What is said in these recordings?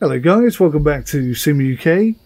Hello guys, welcome back to Sim UK.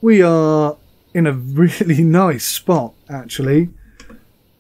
We are in a really nice spot actually.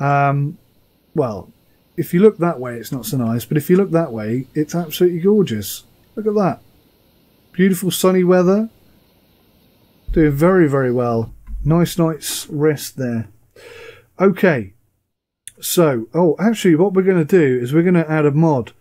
Well, if you look that way it's not so nice, but if you look that way it's absolutely gorgeous. Look at that. Beautiful sunny weather. Doing very, very well. Nice night's rest there. Okay. So, actually what we're going to do is we're going to add a mod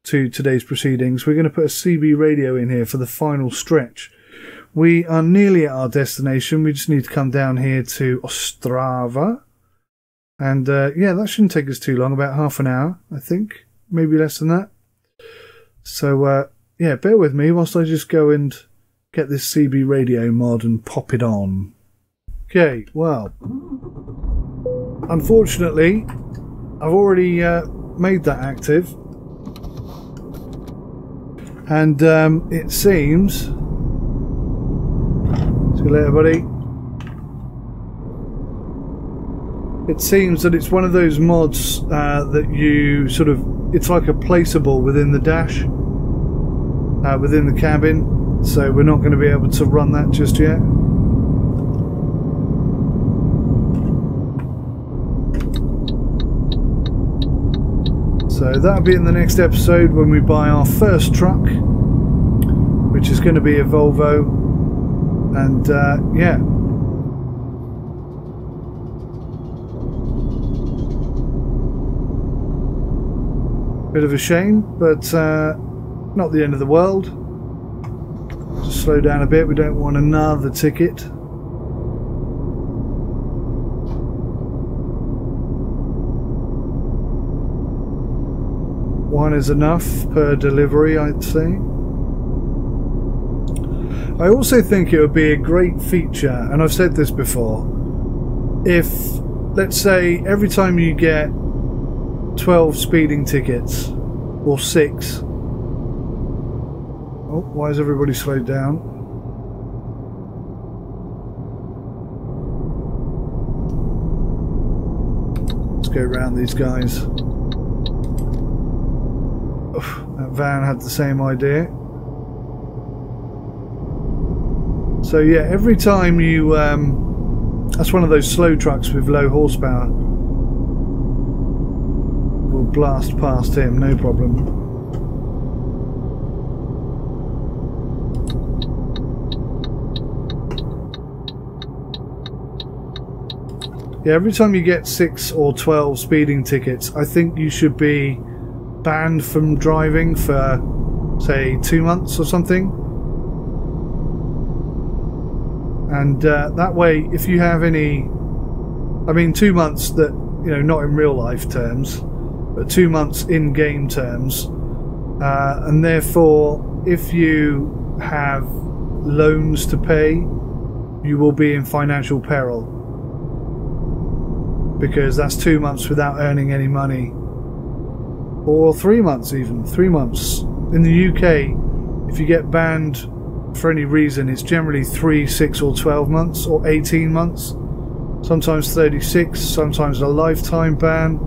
to today's proceedings. We're going to put a CB radio in here for the final stretch. We are nearly at our destination. We just need to come down here to Ostrava. And yeah, that shouldn't take us too long, about half an hour, I think. Maybe less than that. So, yeah, bear with me whilst I just go and get this CB radio mod and pop it on. Okay, well, unfortunately, I've already made that active. And it seems... See you later, buddy. It seems that it's one of those mods that you sort of... It's like a placeable within the dash. Within the cabin, so we're not going to be able to run that just yet. So that'll be in the next episode when we buy our first truck, which is going to be a Volvo. And yeah, bit of a shame, but not the end of the world. Just slow down a bit, we don't want another ticket. One is enough per delivery, I'd say. I also think it would be a great feature, and I've said this before, if, let's say, every time you get 12 speeding tickets, or 6, oh, why is everybody slowed down? Let's go around these guys. That van had the same idea. So yeah, every time you... that's one of those slow trucks with low horsepower. We'll blast past him, no problem. Yeah, every time you get 6 or 12 speeding tickets, I think you should be banned from driving for, say, 2 months or something. And that way, if you have any... I mean, 2 months that, you know, not in real life terms, but 2 months in game terms. And therefore, if you have loans to pay, you will be in financial peril. Because that's 2 months without earning any money. Or 3 months even, 3 months. In the UK, if you get banned for any reason, it's generally 3, 6 or 12 months, or 18 months. Sometimes 36, sometimes a lifetime ban.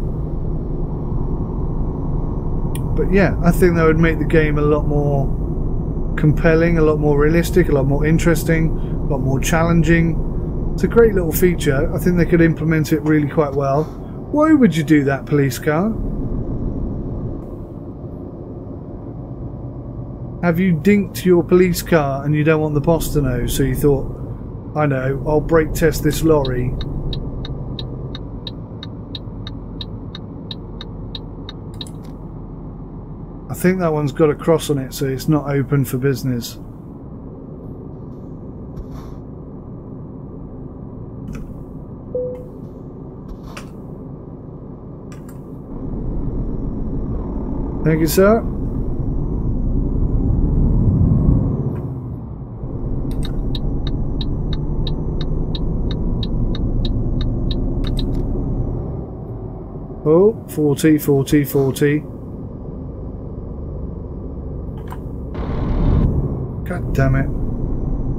But yeah, I think that would make the game a lot more compelling, a lot more realistic, a lot more interesting, a lot more challenging. It's a great little feature. I think they could implement it really quite well. Why would you do that, police car? Have you dinked your police car and you don't want the boss to know, so you thought, I know, I'll brake test this lorry. I think that one's got a cross on it, so it's not open for business. Thank you, sir. Oh, 40, 40, 40. God damn it.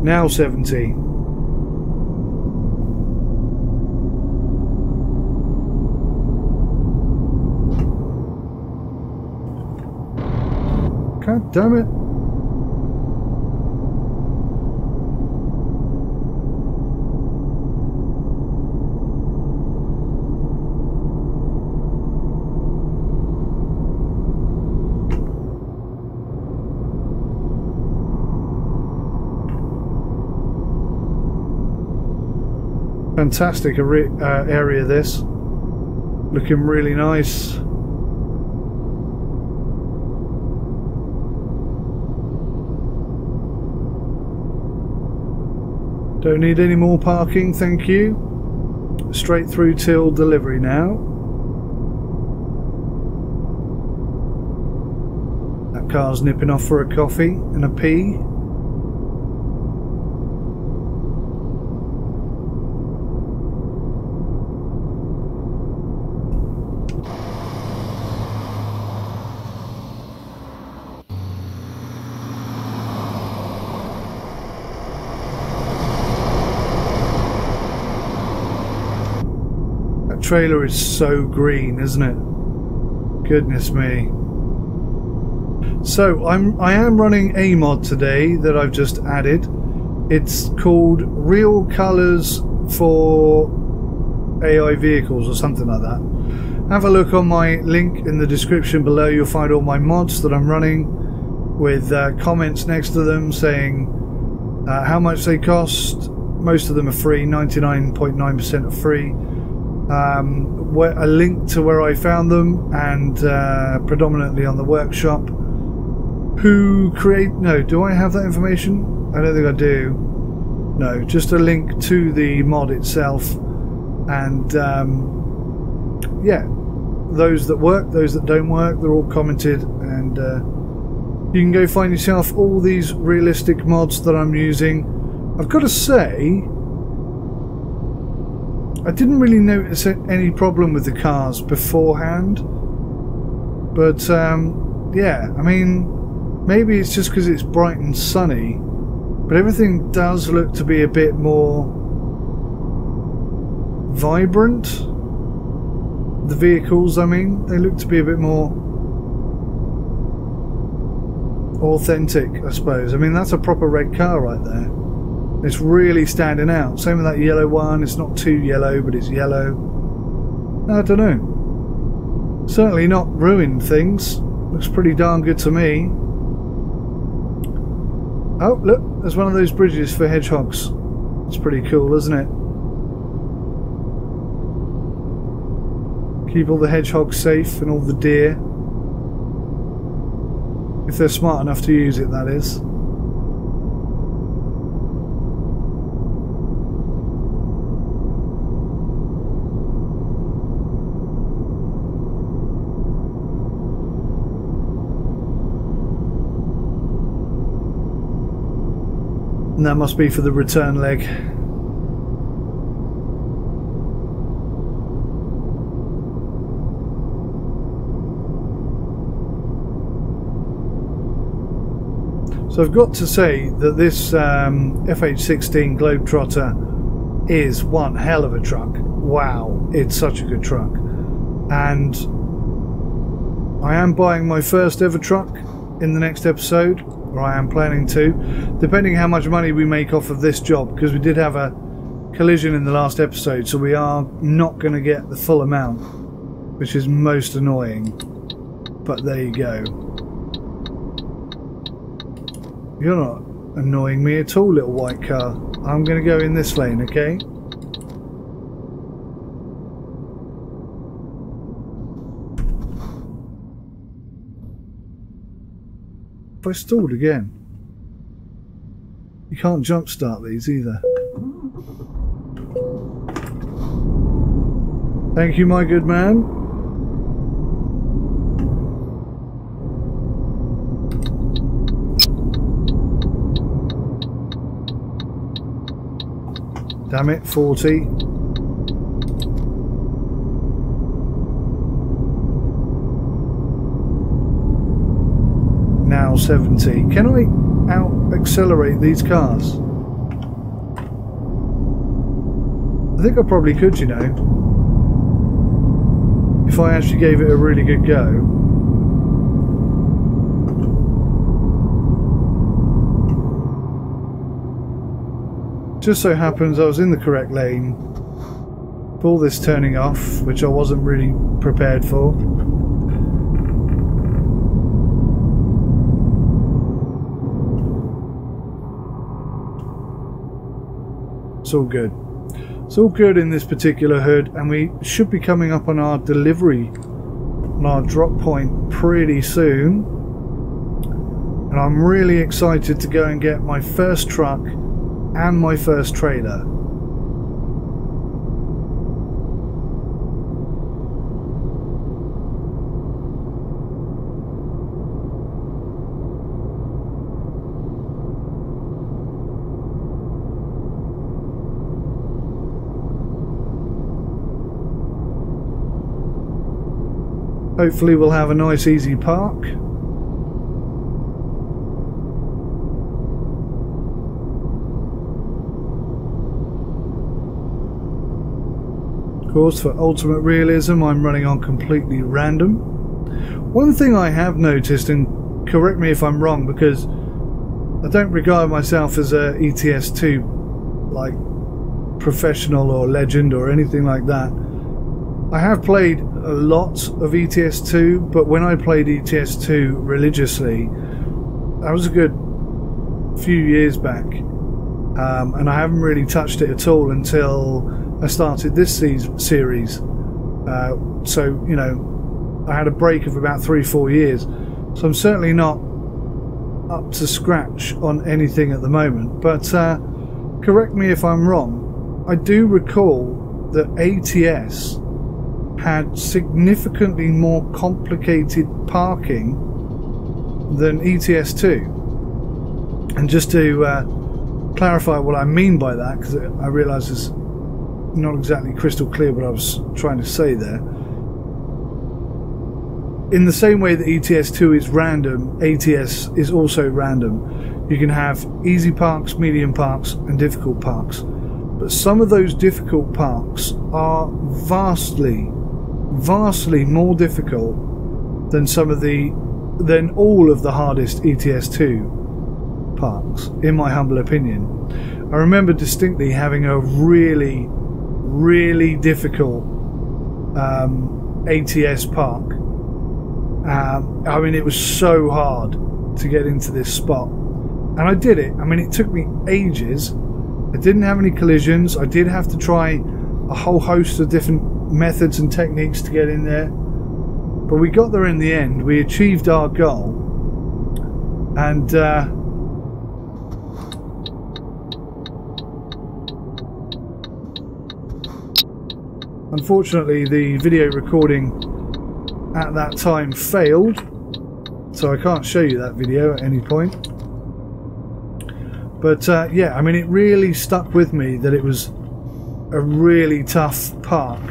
Now 70. God damn it. Fantastic area this. Looking really nice. Don't need any more parking, thank you. Straight through till delivery now. That car's nipping off for a coffee and a pee. Trailer is so green, isn't it? Goodness me. So I am running a mod today that I've just added. It's called Real Colors for AI Vehicles or something like that. Have a look on my link in the description below. You'll find all my mods that I'm running with comments next to them saying how much they cost. Most of them are free, 99.9% are free. A link to where I found them, and predominantly on the workshop. Who create... No, do I have that information? I don't think I do. No, just a link to the mod itself. And yeah, those that work, those that don't work, they're all commented. And you can go find yourself all these realistic mods that I'm using. I've got to say, I didn't really notice any problem with the cars beforehand, but yeah, I mean, maybe it's just because it's bright and sunny, but everything does look to be a bit more vibrant. The vehicles, I mean, they look to be a bit more authentic, I suppose. I mean, that's a proper red car right there. It's really standing out. Same with that yellow one. It's not too yellow, but it's yellow. I don't know. Certainly not ruined things. Looks pretty darn good to me. Oh, look. There's one of those bridges for hedgehogs. It's pretty cool, isn't it? Keep all the hedgehogs safe and all the deer. If they're smart enough to use it, that is. And that must be for the return leg. So I've got to say that this FH16 Globetrotter is one hell of a truck. Wow, it's such a good truck. And I am buying my first ever truck in the next episode. Or I am planning to, depending how much money we make off of this job, because we did have a collision in the last episode, so we are not going to get the full amount, which is most annoying. But there you go. You're not annoying me at all, little white car. I'm going to go in this lane, okay? If I stalled again. You can't jump start these either. Thank you, my good man. Damn it, 40. Now 70. Can I out accelerate these cars? I think I probably could, you know, if I actually gave it a really good go. Just so happens I was in the correct lane. All this turning off, which I wasn't really prepared for. It's all good. It's all good in this particular hood, and we should be coming up on our delivery, on our drop point pretty soon. And I'm really excited to go and get my first truck and my first trailer. Hopefully we'll have a nice easy park. Of course, for ultimate realism, I'm running on completely random. One thing I have noticed, and correct me if I'm wrong, because I don't regard myself as a ETS2 like professional or legend or anything like that. I have played a lot of ETS2, but when I played ETS2 religiously, that was a good few years back, and I haven't really touched it at all until I started this series. So, you know, I had a break of about 3-4 years, so I'm certainly not up to scratch on anything at the moment, but correct me if I'm wrong. I do recall that ATS had significantly more complicated parking than ETS2. And just to clarify what I mean by that, because I realise it's not exactly crystal clear what I was trying to say there. In the same way that ETS2 is random, ATS is also random. You can have easy parks, medium parks and difficult parks. But some of those difficult parks are vastly more difficult than all of the hardest ETS2 parks, in my humble opinion. I remember distinctly having a really difficult ATS park. I mean, it was so hard to get into this spot, and I did it. I mean, it took me ages. I didn't have any collisions. I did have to try a whole host of different methods and techniques to get in there, but we got there in the end. We achieved our goal, and unfortunately the video recording at that time failed, so I can't show you that video at any point. But yeah, I mean, it really stuck with me that it was a really tough park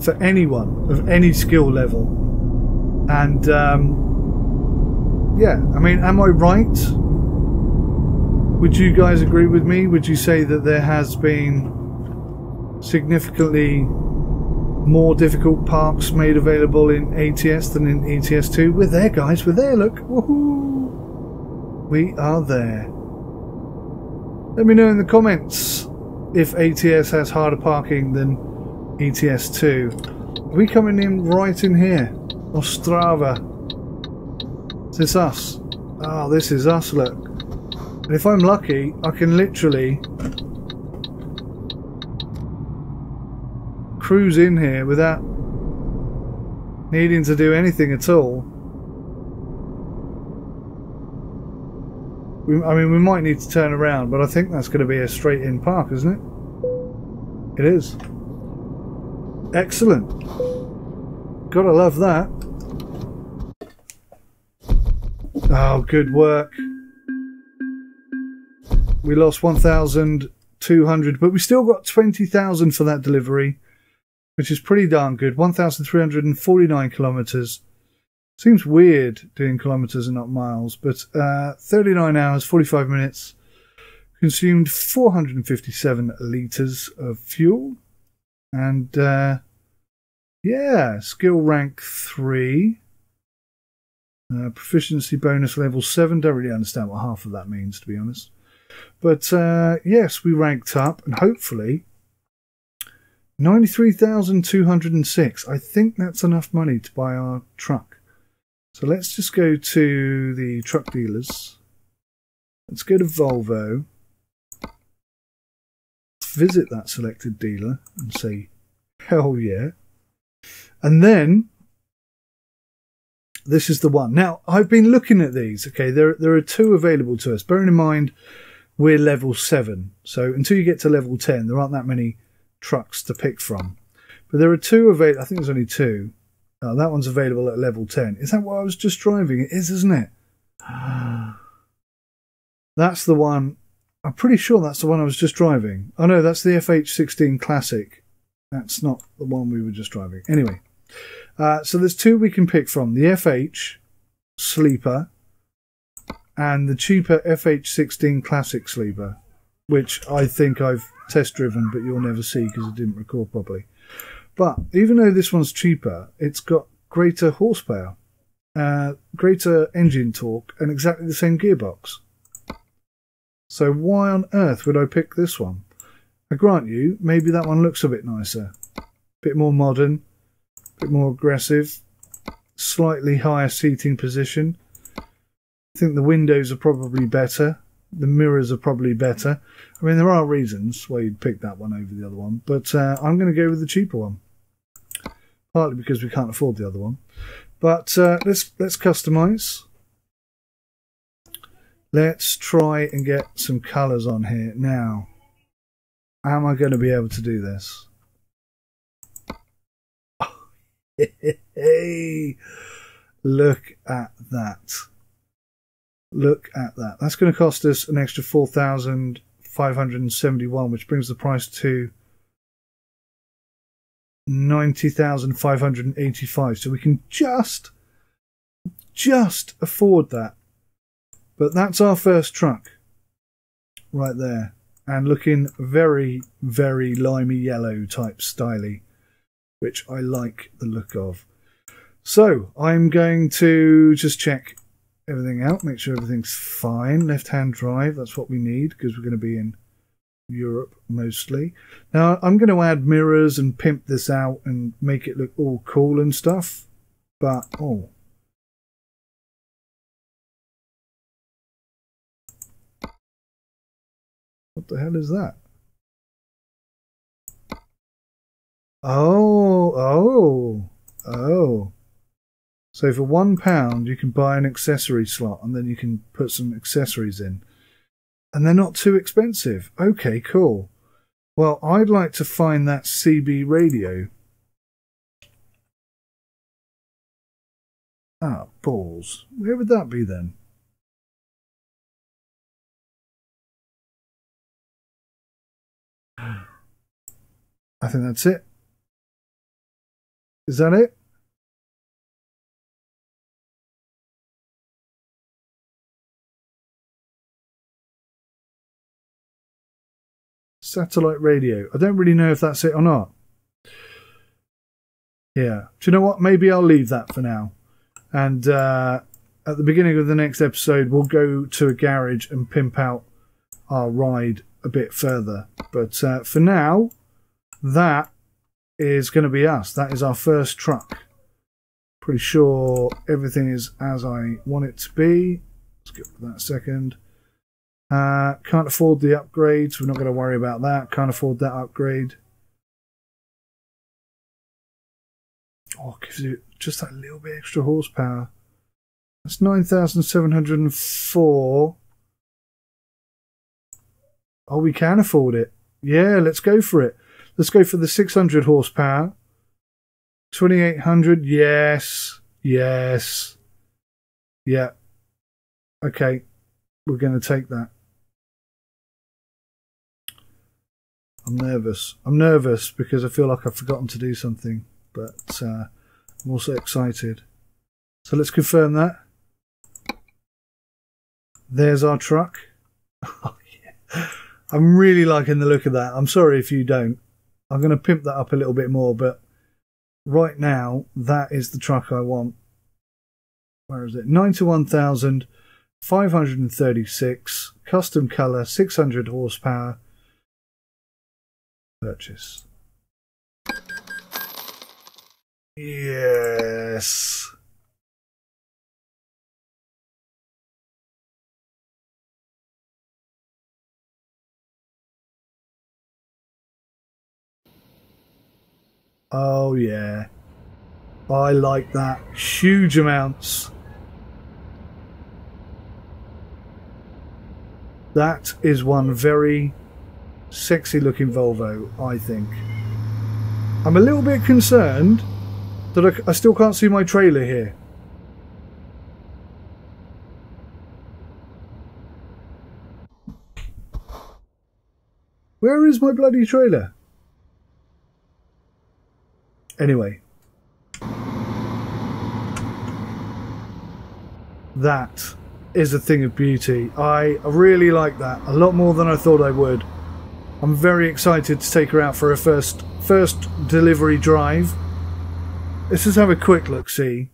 for anyone of any skill level. And yeah, I mean, am I right? Would you guys agree with me? Would you say that there has been significantly more difficult parks made available in ATS than in ETS2? We're there, guys, we're there, look. Woohoo! We are there. Let me know in the comments if ATS has harder parking than ETS2. Are we coming in right in here? Ostrava. Is this us? Oh, this is us, look. And if I'm lucky, I can literally cruise in here without needing to do anything at all. I mean, we might need to turn around, but I think that's going to be a straight in park, isn't it? It is. Excellent. Gotta love that. Oh, good work. We lost 1,200, but we still got 20,000 for that delivery, which is pretty darn good. 1,349 kilometers. Seems weird doing kilometers and not miles, but 39 hours, 45 minutes. Consumed 457 litres of fuel. And yeah, skill rank 3. Proficiency bonus level 7. Don't really understand what half of that means, to be honest. But yes, we ranked up, and hopefully 93,206. I think that's enough money to buy our truck. So let's just go to the truck dealers. Let's go to Volvo. visit that selected dealer and say, hell yeah. And then this is the one. Now, I've been looking at these. Okay, there are 2 available to us. Bearing in mind, we're level 7. So until you get to level 10, there aren't that many trucks to pick from. But there are 2 available. I think there's only 2. That one's available at level 10. Is that what I was just driving? It is, isn't it? That's the one. I'm pretty sure that's the one I was just driving. Oh no, that's the FH16 Classic. That's not the one we were just driving. Anyway, so there's 2 we can pick from. The FH Sleeper and the cheaper FH16 Classic Sleeper, which I think I've test driven, but you'll never see because it didn't record properly. But even though this one's cheaper, it's got greater horsepower, greater engine torque, and exactly the same gearbox. So why on earth would I pick this one? I grant you, maybe that one looks a bit nicer, a bit more modern, a bit more aggressive, slightly higher seating position. I think the windows are probably better. The mirrors are probably better. I mean, there are reasons why you'd pick that one over the other one, but I'm going to go with the cheaper one. Partly because we can't afford the other one. But let's customize. Let's try and get some colours on here. Now, am I going to be able to do this? Hey, look at that. Look at that. That's going to cost us an extra 4,571, which brings the price to 90,585. So we can just afford that. But that's our first truck right there, and looking very, very limey yellow type styly, which I like the look of. So I'm going to just check everything out, make sure everything's fine. Left-hand drive, that's what we need because we're going to be in Europe mostly. Now I'm going to add mirrors and pimp this out and make it look all cool and stuff, but oh, what the hell is that? Oh. So for £1 you can buy an accessory slot and then you can put some accessories in. And they're not too expensive. Okay, cool. Well, I'd like to find that CB radio. Ah, balls. Where would that be then? I think that's it. Is that it? Satellite radio. I don't really know if that's it or not. Yeah. Do you know what? Maybe I'll leave that for now. And at the beginning of the next episode, we'll go to a garage and pimp out our ride a bit further. But for now, that is going to be us. That is our first truck. Pretty sure everything is as I want it to be. Let's get that a second. Can't afford the upgrades. We're not going to worry about that. Can't afford that upgrade. Oh, gives you just that little bit extra horsepower. That's 9,704. Oh, we can afford it. Yeah, let's go for it. Let's go for the 600 horsepower. 2,800. Yes. Yes. Yeah. Okay. We're going to take that. I'm nervous. I'm nervous because I feel like I've forgotten to do something, but I'm also excited. So let's confirm that. There's our truck. Oh, yeah. I'm really liking the look of that. I'm sorry if you don't. I'm going to pimp that up a little bit more, but right now, that is the truck I want. Where is it? 91,536. Custom colour, 600 horsepower. Purchase. Yes. Oh yeah, I like that. Huge amounts. That is one very sexy looking Volvo, I think. I'm a little bit concerned that I still can't see my trailer here. Where is my bloody trailer? Anyway. That is a thing of beauty. I really like that. A lot more than I thought I would. I'm very excited to take her out for her first delivery drive. Let's just have a quick look, see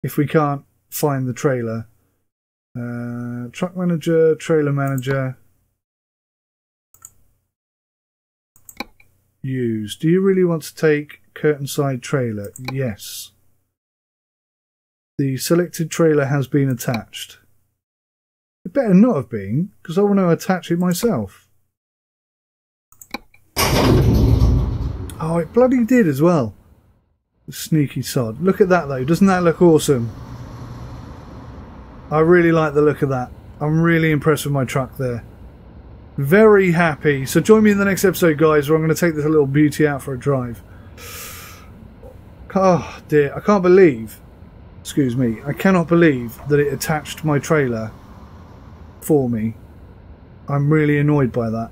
if we can't find the trailer. Truck manager, trailer manager. Use. Do you really want to take curtain side trailer? Yes. The selected trailer has been attached. It better not have been, because I want to attach it myself. Oh, it bloody did as well. The sneaky sod. Look at that though. Doesn't that look awesome? I really like the look of that. I'm really impressed with my truck there. Very happy. So join me in the next episode, guys, where I'm going to take this little beauty out for a drive. Oh dear, I can't believe, excuse me, I cannot believe that it attached my trailer for me. I'm really annoyed by that.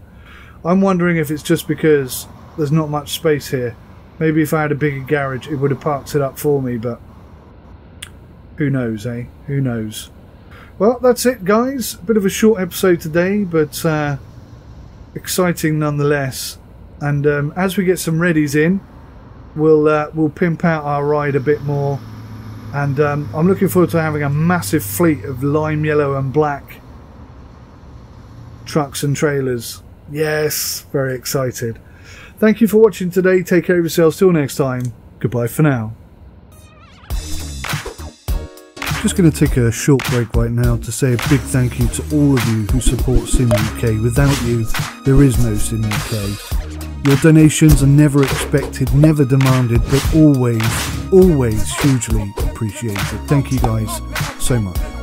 I'm wondering if it's just because there's not much space here. Maybe if I had a bigger garage it would have parked it up for me, but who knows, eh? Who knows? Well, that's it, guys. A bit of a short episode today, but exciting nonetheless. And as we get some readies in, we'll pimp out our ride a bit more. And I'm looking forward to having a massive fleet of lime yellow and black trucks and trailers. Yes, very excited. Thank you for watching today. Take care of yourselves. Till next time. Goodbye for now. Just going to take a short break right now to say a big thank you to all of you who support Sim UK. Without you, there is no Sim UK. Your donations are never expected, never demanded, but always, always hugely appreciated. Thank you guys so much.